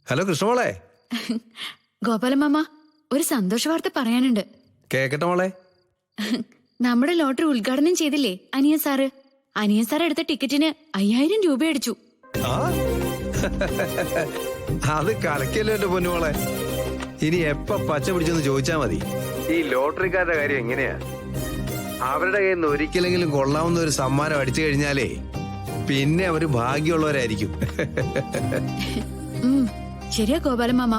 Hello കൃഷ്ണമോളെ. ഗോപാലമാമ, ഒരു സന്തോഷ വാർത്ത പറയാനുണ്ട്. കേക്കട്ടെ മോളെ. നമ്മുടെ ലോട്ടറി ഉദ്ഘാടനം ചെയ്തില്ലേ അനിയൻ സാറ്? അനിയൻ സാർ എടുത്ത ടിക്കറ്റിന് 5000 രൂപ അടിച്ചു. അത് കലക്കല്ലോ എന്റെ പൊന്നുമോളെ. ഇനി എപ്പ പച്ച പിടിച്ചെന്ന് ചോദിച്ചാ മതി. ഈ ലോട്ടറിക്കാരുടെ കാര്യം എങ്ങനെയാ? അവരുടെ കയ്യിൽ നിന്ന് ഒരിക്കലെങ്കിലും കൊള്ളാവുന്ന ഒരു സമ്മാനം അടിച്ചു കഴിഞ്ഞാലേ പിന്നെ അവര് ഭാഗ്യമുള്ളവരായിരിക്കും. ശരിയാ ഗോപാലമാമ.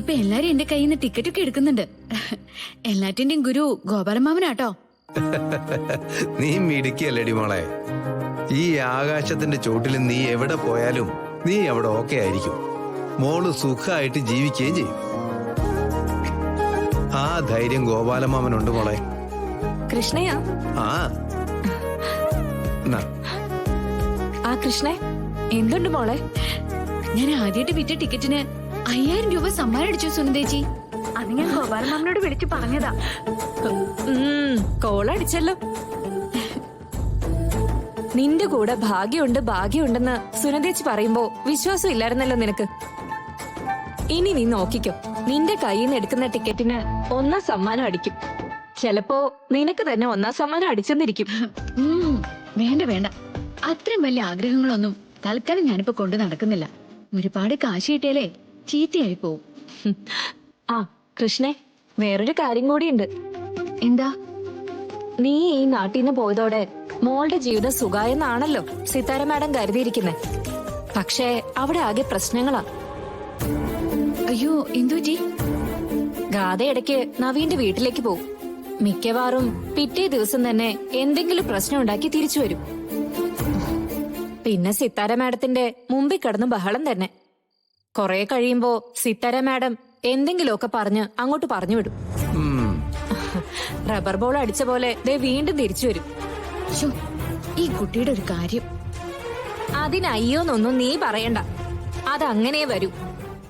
ഇപ്പൊ എല്ലാരും എന്റെ കയ്യിൽ നിന്ന് ടിക്കറ്റ് ഒക്കെ എടുക്കുന്നുണ്ട്. എല്ലാറ്റിന്റെയും ഗുരു ഗോപാലമാമനാട്ടോ. നീ മിടുക്കിയല്ലേടി മോളെ. ഈ ആകാശത്തിന്റെ ചോട്ടിൽ നീ എവിടെ പോയാലും നീ അവിടെ ഓക്കെ ആയിരിക്കും. മോള് സുഖമായിട്ട് ജീവിക്കുകയും ചെയ്യും. ആ ധൈര്യം ഗോപാലമാമനുണ്ട് മോളെ. കൃഷ്ണയാ? ആ കൃഷ്ണേ, എന്തുണ്ട് മോളെ? ഞാൻ ആദ്യമായിട്ട് വിറ്റ ടിക്കറ്റിന് 5000 രൂപ സമ്മാനം അടിച്ചു സുനന്ദേച്ചി. അത് ഞാൻ ഗോപാലമാമനോട് വിളിച്ചു പറഞ്ഞതാ. കോളടിച്ചല്ലോ. നിന്റെ കൂടെ ഭാഗ്യമുണ്ടെന്ന് സുനന്ദേച്ചി പറയുമ്പോ വിശ്വാസം ഇല്ലായിരുന്നല്ലോ നിനക്ക്. ഇനി നീ നോക്കിക്കോ, നിന്റെ കയ്യിൽ നിന്ന് എടുക്കുന്ന ടിക്കറ്റിന് 1 സമ്മാനം അടിക്കും. ചിലപ്പോ നിനക്ക് തന്നെ 1 സമ്മാനം അടിച്ചെന്നിരിക്കും. വേണ്ട വേണ്ട, അത്രയും വലിയ ആഗ്രഹങ്ങളൊന്നും തൽക്കാലം ഞാനിപ്പോ കൊണ്ട് നടക്കുന്നില്ല. ഒരുപാട് കാശ് കിട്ടിയാലേ ചീത്തയായി പോവും. ആ കൃഷ്ണേ, വേറൊരു കാര്യം കൂടിയുണ്ട്. എന്താ? നീ ഈ നാട്ടിൽ നിന്ന് പോയതോടെ മോളുടെ ജീവിതം സുഖായെന്നാണല്ലോ സിത്താര മാഡം കരുതിയിരിക്കുന്നെ. പക്ഷേ അവിടെ ആകെ പ്രശ്നങ്ങളാ. അയ്യോ, എന്തോ ജി? ഗാഥ ഇടയ്ക്ക് നവീന്റെ വീട്ടിലേക്ക് പോകും. മിക്കവാറും പിറ്റേ ദിവസം തന്നെ എന്തെങ്കിലും പ്രശ്നം ഉണ്ടാക്കി തിരിച്ചു വരും. പിന്നെ സിത്താര മാഡത്തിന്റെ മുമ്പിൽ കിടന്ന് ബഹളം തന്നെ. കൊറേ കഴിയുമ്പോ സിത്താര മാഡം എന്തെങ്കിലുമൊക്കെ പറഞ്ഞ് അങ്ങോട്ട് പറഞ്ഞു വിടും. റബ്ബർ ബോൾ അടിച്ച പോലെ ദേ വീണ്ടും തിരിച്ചു വരും. ഈ കുട്ടിയുടെ ഒരു കാര്യം. അതിനയ്യോന്നൊന്നും നീ പറയണ്ട, അതങ്ങനെ വരൂ.